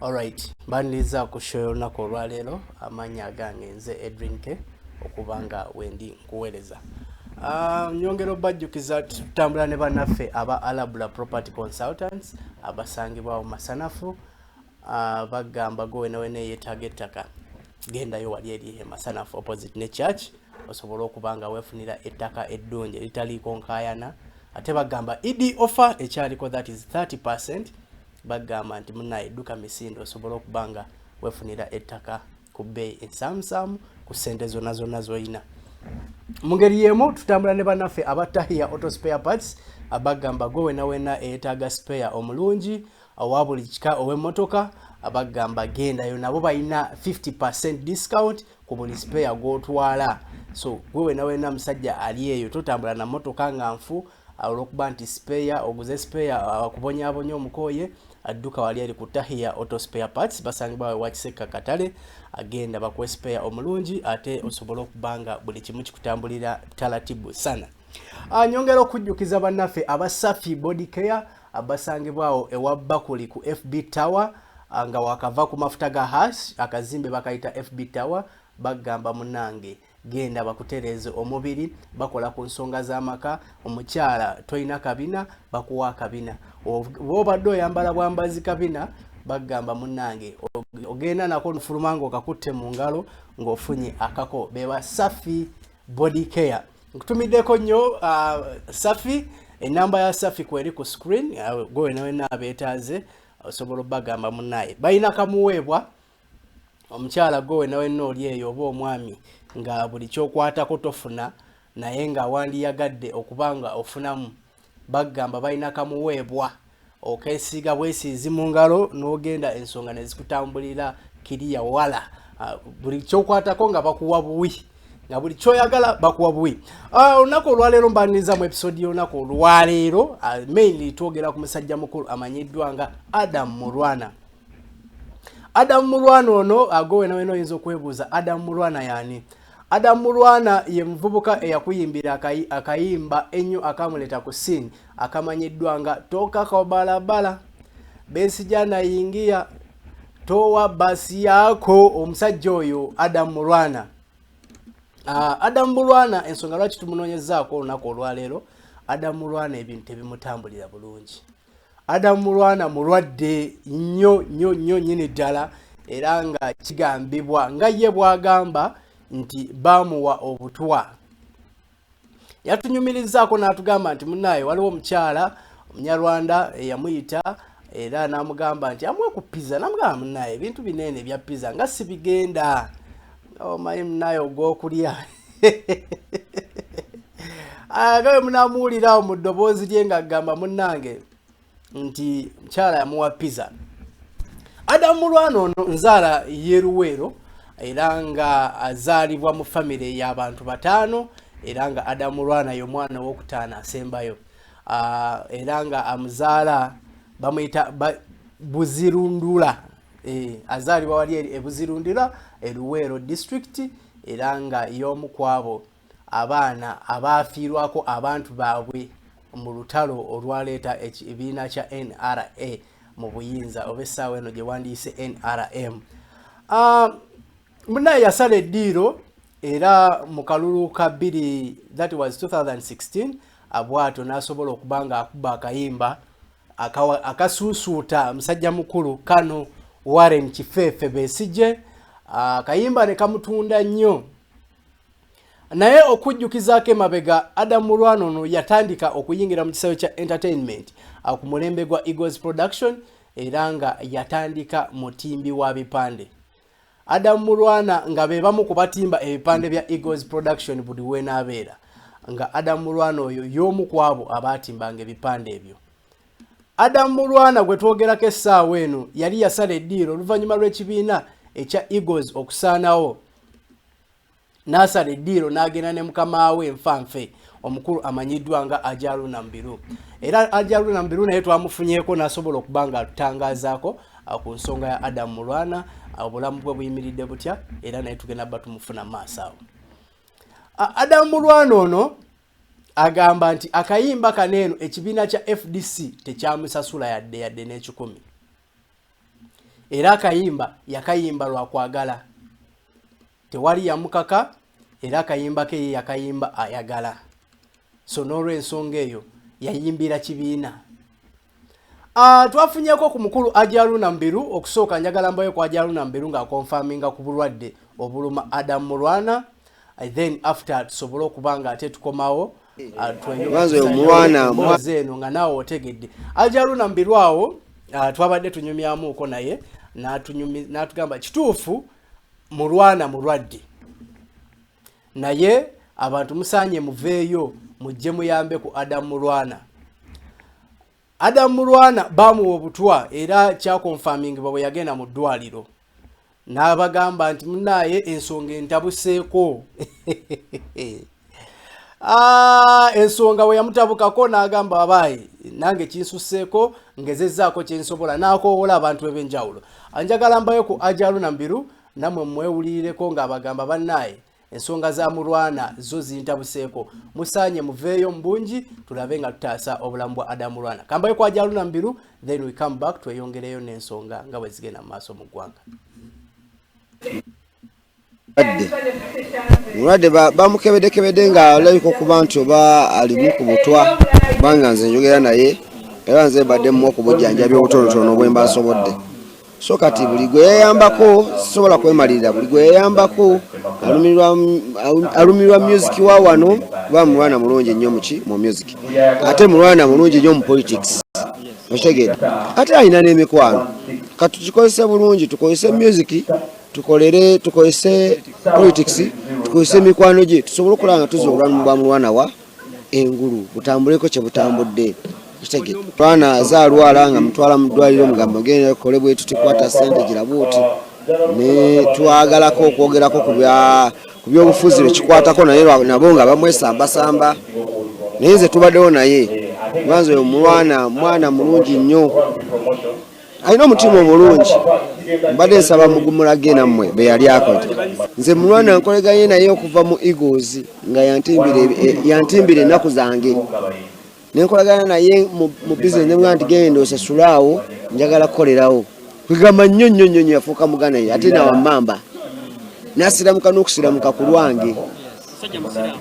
Alright, mbaniriza ku show olunaku olwaleero amanya agange nze Edrinke okubanga wendi nkuweereza. Nyongero bajjukiza tutambula ne bannaffe aba Alabula Property Consultants abasangibwa mu Masanafu. Bagamba go wena yeetaaga ettaka gendayo wali eri Masanafu opposite ne church osobola okubanga weefunira ettaka eddungi litaliiko nkaayana. Ate bagamba ED offer ekyaliko that is 30%. Bagamba nti munaye edduka Misinde osobola okubanga weefunira ettaka ku bbeeyi ensamusamu ku ssente zonna zonna z'olina. Mu ngeri y'emu tutambula ne bannaffe abattahiya auto spare parts abagamba gwe wena eyeetaaga spare omulungi owa buli kika ow'emmotoka abagamba gendayo nabo balina 50% discount ku buli spare gw'otwala. So gwe wena musajja ali eyo totambula na mmotoka nga nfu olw'okuba nti spare oguze spare akubonyaabonya omukooye adduka wali eri ku Tahiya auto spare parts basangibwa wa Kiseka Katale agenda bakwe spare omulungi ate osobola okubanga buli kimu kikutambulira talatibu sana. Nyongera okujjukiza bannaffe abasafi body care abasangibwawo ewa Bakuli ku FB Tower nga wakava ku mafuta ga hash akazimbe bakayita FB Tower. Bagamba munange genda bakutereze omubiri bakola ku nsonga z'amaka omukyala toyina kabina bakuwa kabina obadde oyambala bwambazi kabina bagamba munange ogenda nako nfulumango kakutte mu ngalo ng'ofunye akako beba Safi body care. Nkutumiddeko nnyo Safi enamba ya Safi kweri ku screen gwe wena abeetaaze osobola bagamba munaye balina kamuweebwa omukyala gwe wena oli eyo oba omwami nga buli kyokwatako tofuna naye nga wandiyagadde okubanga ofunamu bagamba balina kamuweebwa okeesiiga bwesiizi mu ngalo n'ogenda ensonga ne zikutambulira kiriya wala buli kyokwatako nga bakuwa buwi nga buli kyoyagala bakuwa buwi. Olunaku olwaleero mbaniriza mu episode y'olunaku olwaleero mainly twogera ku musajja mukulu amanyiddwa nga Adam Mulwana. Adam Mulwana ono agowe wena oyinza okwebuuza Adam Mulwana yani. Adam Mulwana ye muvubuka eyakuyimbira akayimba ennyo akamuleta ku scene akamanyiddwa nga toka kwa balabala Besigye nayingia towa basi yako. Omusajja oyo Adam Mulwana. Adam Mulwana ensonga lwaki tumunoonyezaako olunaku olwaleero Adam Mulwana ebintu tebimutambulira bulungi. Adam Mulwana mulwadde nnyo nyini ddala era nga kigambibwa nga ye bwagamba nti bamuwa obutwa. Yatunyumirizaako n'atugamba nti munaye waliwo omukyala Omunyarwanda eyamuyita era n'amugamba nti amwe ku pizza. N'amugamba munaye ebintu binene ebya pizza nga sibigenda omanyi munaye ogw'okulya agawe munamuwulirawo mu ddoboozi lye nga agamba munnange nti mukyala yamuwa pizza. Adam Mulwana ono nzaala yeruweero era nga azaalibwa mu famire y'abantu bataano era nga Adam Mulwana ye mwana w'okutaano asembayo era nga amuzaala bamuyita Buzirundula. Azaalibwa wali eri Buzirundula Luweero district era nga y'omu kwabo abaana abaafiirwako abantu baabwe mu lutalo olwaleeta ekibiina kya NRA mu buyinza oba essaawa eno gye wandiise NRM. Munaye yasala eddiiro era mu kalulu ka 2016 abwato n'asobola okuba nga akuba akayimba akasuusuuta musajja mukulu Kano Warren Kifeefe Besigye. Akayimba ne kamutunda nnyo naye okujjukizaako emabega Adam Mulwana ono yatandika okuyingira mu kisawe kya entertainment ku mulembe gwa Eagles Production era nga yatandika mutimbi wa bipande. Adam Mulwana nga be bamu ku batimba ebipande bya Eagles Production buli weenabeera nga Adam Mulwana oyo y'omu ku abo abaatimbanga ebipande ebyo. Adam Mulwana gwe twogerako essaawa eno yali yasala eddiiro oluvannyuma lw'ekibiina ekya Eagles okusaanawo n'asala eddiiro n'agenda ne mukama we Nfanfe omukulu amanyiddwa nga Ajalu Nambiru. Era Ajalu Nambiru naye twamufunyeeko n'asobola okuba nga atutangazaako ku nsonga ya Adam Mulwana obulamu bwe buyimiridde butya era naye tugenda bba tumufuna maaso awo. Adam Mulwana ono agamba nti akayimba kaneeno ekibiina kya FDC tekyamusasula yadde n'ekikumi. era akayimba yakayimba lwa kwagala, tewali yamukaka, era akayimba ke yakayimba ayagala. So n'olw'ensonga eyo yayimbira kibiina. Twafunyeko ku mukulu Ajaluna Mbiru okusooka njagala mbayo kwa Ajaluna Mbiru nga confirminga ku bulwadde obuluma Adam Mulwana. Then after tusobole okubanga ate tukomawo Mwanzo Mulwana zeno nga nawo otegedde Ajaluna Mbiru awo twabadde tunyumyamuuko naye n'atugamba kituufu Mulwana mulwadde naye abantu musaanye muveeyo mujje muyambe ku Adam Mulwana. Adam Mulwana bamuwa obutwa era kya confirming bwe yagenda mu ddwaliro n'abagamba nti munaye ensonga entabuseeko. Ensonga we yamutabukako n'agamba abaayi nange kinsuseeko ngezezzaako kyensobola n'akoowola abantu b'enjawulo. Anjagala mbayo ku Ajaluna Mbiru namwe mwewulirireko ng'abagamba bannaye ensonga za Mulwana zo zintabuseeko musaanye muveeyo mbungi tulabe nga tutaasa obulamu bwa Adam Mulwana. Kambayo kwa Ajaluna Mbiru then we come back tweyongereyo n'ensonga nga bwe zigenda mu maaso mu ggwanga. Mulwadde bamukebedekebedde nga alabika okuba nti oba alimu ku butwa kubanga nze njogera naye era nze badde mu okubujjanjabi obutonotono obwe mbasobodde. So kati buli gwe yayambako sobola kwemalirira, buli gwe yayambako alumirwa music wa wano ba Mulwana mulungi nnyo mu music, ate Mulwana mulungi nnyo mu politics. Otegedde ate alina n'emikwano. Kati tukikozese bulungi, tukozese music, tukozese politics, tukozese mikwano gye tusobole okulanga tuzi obulamu bwa Mulwana wa engulu butambuleko kye butambudde. Mulwana zaalwala nga mutwala mu ddwaliro mugamba genda kole bwe tutikwata ssente girabuuti ne twagalako okwogerako ku byobufuzi bekikwatako naye nabo nga bamwesambasamba naye nze tubaddewo naye. Mwanzo oyo Mulwana mwana mulungi nnyo, alina omutima omulungi. Mbadde nsaba mugumulage nammwe be yali akoze. Nze Mulwana nkoleganye naye okuva mu Eagles nga yantimbire ennaku zange. Nenkolagana naye mu business nemwa nti genda osasulaawo njagala kukolerawo. Kwigamba nnyo yafuuka mugana ye ate nawa mamba. Nasiramuka n'okusiramuka ku lwange.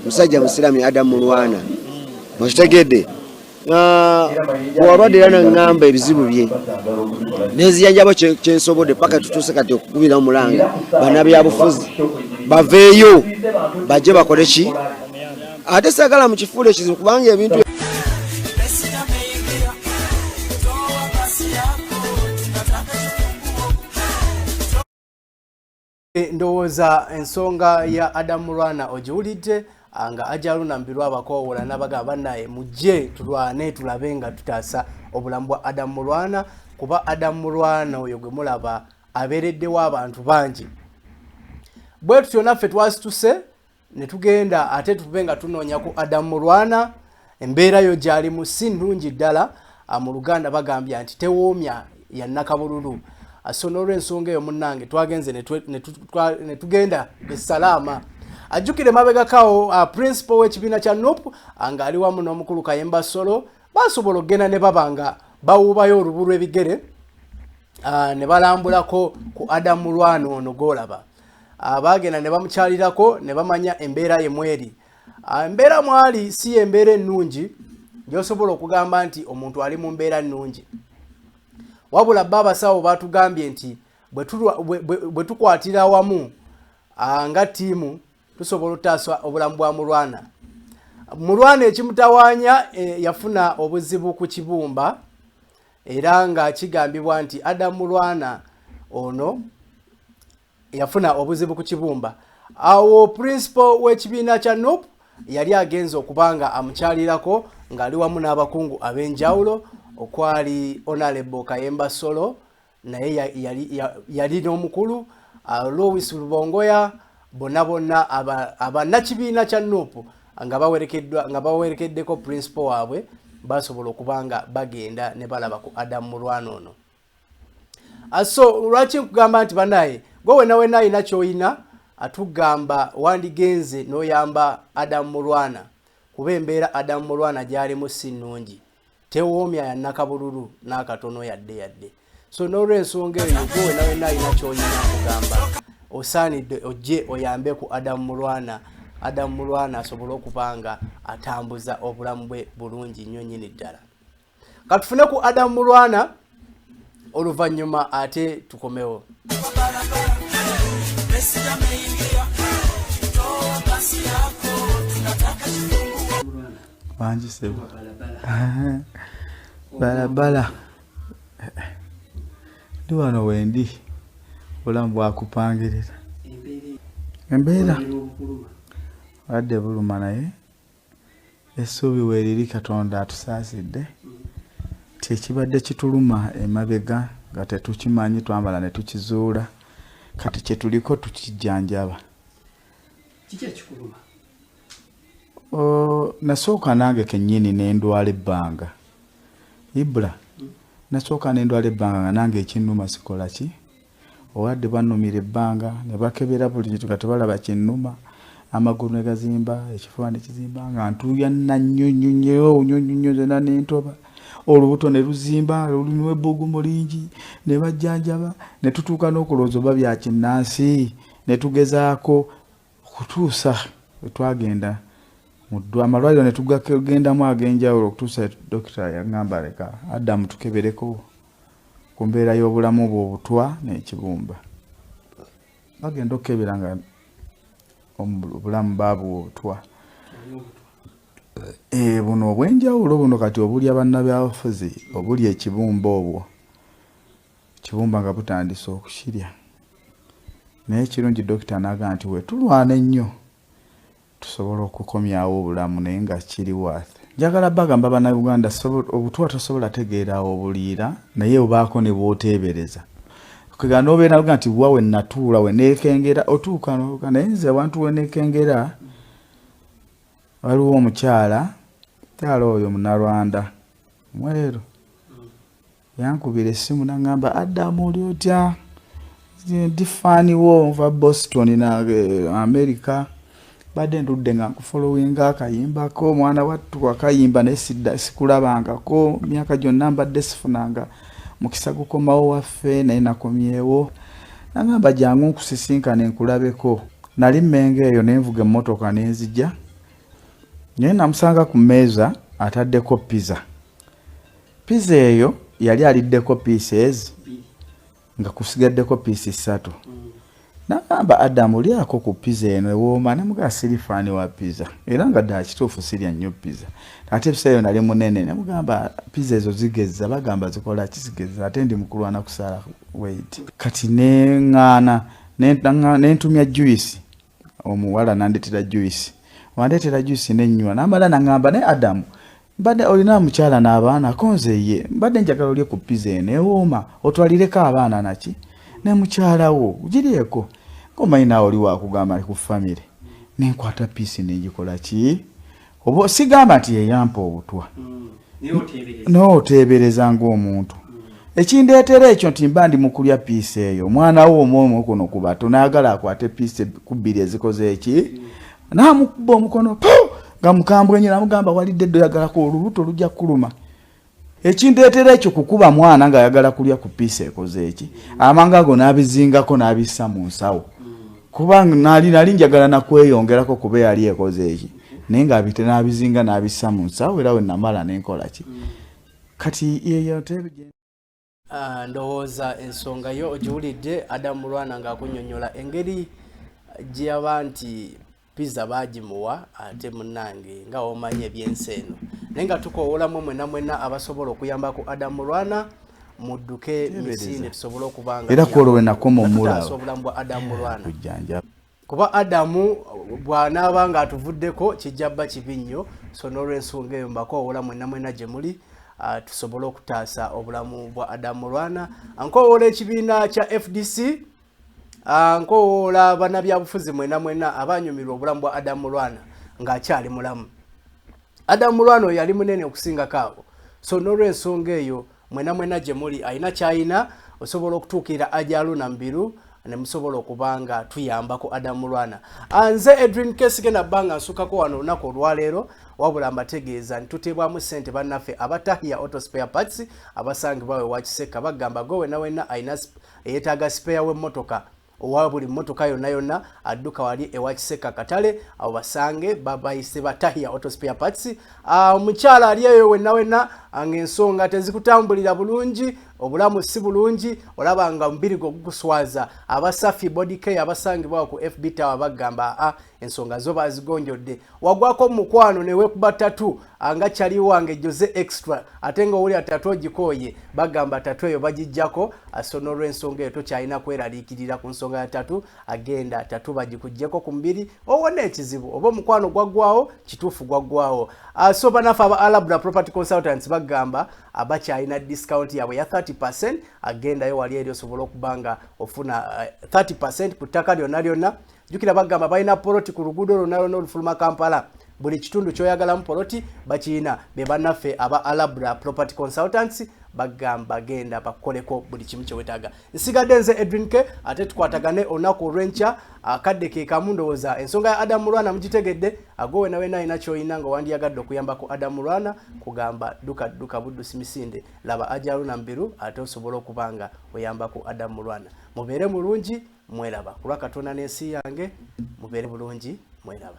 Musajja musirami Adam Mulwana. Okitegedde? Bw'alwadde era n'aŋŋamba ebizibu bye. N'ezijanjabo kyensobodde paka tutuuse kati okukubira omulanga. Banabyabufuzi baveeyo bajje bakole ki? Ate saagala mu kifuula ekizibu kubanga ebintu ndowooza ensonga ya Adam Mulwana ogiwulidde nga Ajaluna Mbiru abakoowola n'abagamba naye mujje tulwane tulabe nga tutaasa obulamu bwa Adam Mulwana kuba Adam Mulwana oyo gwe mulaba abeereddewo abantu bangi. Bwe tutyo naffe twasituse ne tugenda ate tube nga tunoonya ku Adam Mulwana. Embeera yo gyali mu si nnungi ddala, mu Luganda bagambya nti tewoomya ya nnakabululu. So n'olw'ensonga eyo munnange twagenze ne tugenda Salaama. Ajjukire mabegakawo principal w'ekibiina kya NUP nga ali wamu n'omukulu Kayemba Solo basobola okugenda ne baba nga bawuubayo olubu lw'ebigere ne balambulako ku Adam Mulwana ono gw'olaba. Baagenda ne bamukyalirako ne bamanya embeera ye mweri. Embeera mwali si embeera ennungi gy'osobola okugamba nti omuntu ali mu mbeera nnungi. Wabula baabasawo batugambye nti bwe tukwatira wamu nga ttiimu tusobola okutaasa obulamu bwa Mulwana. Mulwana ekimutawaanya yafuna obuzibu ku kibumba era nga kigambibwa nti Adam Mulwana ono yafuna obuzibu ku kibumba. Awo principal w'ekibiina kya NUP yali agenza okubanga amukyalirako ng'ali wamu n'abakungu ab'enjawulo okwali Honorable Kayemba Solo naye yali n'omukulu Louis Lubongoya bonna abannakibiina kya NUP nga bawerekeddeko principal waabwe basobola okubanga bagenda ne balaba ku Adam Mulwana ono. So lwaki nkugamba nti banaye gwe wena alina ky'oyina atugamba wandigenze n'oyamba Adam Mulwana kuba embeera Adam Mulwana gy'alimu si nnungi, tewoomya ya nnakabululu n'akatono yadde. so n'olw'ensonga eyo gwe nawe nalina ky'olina kugamba osaanidde ojje oyambe ku Adam Mulwana. Adam Mulwana asobole okuba nga atambuza obulamu bwe bulungi nnyo nnyini ddala. Katufune ku Adam Mulwana oluvannyuma ate tukomewo. Wanji sebo. Balabala. Ndi wano wendi. Obulamu bwakupangirira. Embera. Wadde buluma naye. Essuubi weeriri Katonda atusaasidde. Tekibadde kituluma emabega nga tetukimanyi twambala ne tukizuula. Kati kye tuliko tukijjanjaba. Kiki ekikuluma? Nasooka nange kennyini ne ndwala ebbanga. Ibra. Nasooka ne ndwala ebbanga nga nange ekinnuma sikola ki? Owadde bannumira ebbanga ne bakebera buli kitu kati balaba kinnuma. Amagulu ne gazimba, ekifuba ne kizimba nga ntuya nanyonyonyo zonna n'entoba. Olubuto ne luzimba, olulimi w'ebbugu mulingi, ne bajjanjaba, ne tutuuka n'okulowooza oba bya kinnansi, ne tugezaako okutuusa we twagenda amalwaliro ne tugendamu ag'enjawulo okutuusa dokita yaŋŋamba leka Adamu tukebereko ku mbeera y'obulamu bwe obutwa n'ekibumba. Bagenda okukebera nga obulamu baabwo obutwa. Buno obw'enjawulo buno kati obulya bannabyabufuzi obulya ekibumba obwo. Ekibumba nga butandise okukirya. Naye kirungi dokita n'agamba nti wetulwana ennyo tusobola okukomyawo obulamu naye nga kiri waathe. Njagala bagamba bannayuganda obutwa tosobola tegeerawo obuliira naye obaako ne bw'oteebereza. Kwegamba n'obeera n'oga nti bwa we natuula we neekengera otuuka n'oga naye nze abantu we neekengera waliwo omukyala oyo Munnarwanda mweru yankubira essimu n'aŋŋamba Adamu oli otya? Ndi faaniwo nva Boston na America. Badde ndudde nga nkufollowinga akayimbako omwana wattu akayimba naye sikulabangako myaka gyonna mbadde sifunanga mukisa gukomawo waffe naye nakomyewo. N'aŋŋamba jangu nkusisinkane nkulabeko. Nali mmengo eyo ne nvuga emmotoka ne nzija. Naye namusanga ku mmeeza ataddeko pizza. Pizza eyo yali aliddeko pieces nga kusigaddeko piisi 3. N'agamba Adamu lyako ku pizza eno ewooma namugaa siri faani wa pizza era nga ddala kituufu sirya nnyo pizza. Ate ebiseera nali munene namugamba pizza ezo zigezza bagamba zikola kizigezza ate ndi mukulwana kusaala weight. Kati neŋŋaana nentumya juice omuwala nandetera juice. Wandetera juice nenywa n'amala n'aŋŋamba ne Adamu mbadde olina mukyala n'abaana konze ye mbadde njagala olye ku pizza eno ewooma otwalireko abaana naki ne mukyala wo ugiryeko ngomanyi naawe oli wakugamba ku famire nenkwata piisi negikola ki oba sigamba nti yeyampa obutwa n'oteebereza ng'omuntu. Ekindeetera ekyo nti mba ndi mukulya piisi eyo omwana wo omwomu kuno ku bato n'ayagala akwate piisi ku 2 ezikoze eki n'amukuba omukono nga mukambwe nyina amugamba walidde eddo yagalako olubuto lujja kuluma. Ekindeetera ekyo kukuba mwana nga ayagala kulya ku piisi ekoze eki amanga ago n'abizingako n'abissa mu nsawo kubanga nali njagala nakweyongerako kuba yali ekoze eki naye ng'abite n'abizinga n'abissa mu nsawo era we namala n'enkola ki kati yeyo tebigenda. Ndowooza ensonga yo ogiwulidde Adam Mulwana ng'akunnyonnyola engeri gye yaba nti pizza bagimuwa ate munnange nga omanye ebyensi eno naye nga tukoowolamu mwenna abasobola okuyambako Adam Mulwana mudduke misinde tusobole okubanga era kwolwe nakoma omulala obulamu bwa Adam Mulwana kuba Adamu bw'anaaba nga atuvuddeko kijjabba kibi nnyo so n'olw'ensonga eyo mbakoowola mwenna gye muli tusobole okutaasa obulamu bwa Adam Mulwana. Nkowoola ekibiina kya FDC nkowoola banabyabufuzi mwenna abanyumirwa obulamu bwa Adam Mulwana ng'akyali mulamu. Adam Mulwana oyo yali munene okusingako abo so n'olw'ensonga eyo mwenna gye muli alina kyayina osobola okutuukira Ajalu Nambiru ne musobola okubanga tuyambako Adam Mulwana. Nze Edwin Kesige na banga nsukako wano olunaku olwaleero wabula mbategeeza ntutebwamu ssente bannaffe abatahiya auto spare parts abasangibwa we wakiseka bagamba gowe nawena ayina yeetaaga spare w'emmotoka owa buli mmotoka yonna adduka wali ewakiseka katale abo basange babayise batahiya auto spare parts. Omukyala ali eyo wenna ng'ensonga tezikutambulira bulungi obulamu si bulungi olaba nga mbiri guguswaza abasafi body care abasangibwa ku FB Tower bagamba ensonga zo bazigonjodde wagwako mukwano newe kuba tatu anga chali wange Jose extra atenga uli atatu ogikoye bagamba tatu eyo bagijjako asonoro ensonga eto kyalina kweralikirira ku nsonga ya tatu agenda tatu bagikujjeko ku mbiri owone ekizibu oba mukwano gwagwawo kituufu gwagwawo. So banafa aba Alabra Property Consultants bagamba abakyalina discount yabwe ya 30% agenda yo wali eri osobola okubanga ofuna 30% ku ttaka lyonna. Jukira bagamba balina poloti ku luguudo lwonna olufuluma Kampala buli kitundu kyoyagalamu poloti bakiyina be bannaffe aba Alabra Property Consultants bagamba genda bakoleko buli kimu kyewetaaga. Nsigadde nze Edwin K ate tukwatagane olunaku olw'enkya akadde ke kamu ndowooza ensonga ya Adam Mulwana mugitegedde agowe nawe alina ky'olina nga wandiyagadde okuyambako Adam Mulwana kugamba duka buddusi misinde laba ajaluna mbiru ate osobola okubanga oyambako Adam Mulwana. Mubeere mulungi mweraba kulwa Katonda n'ensi yange mubeere bulungi mweraba.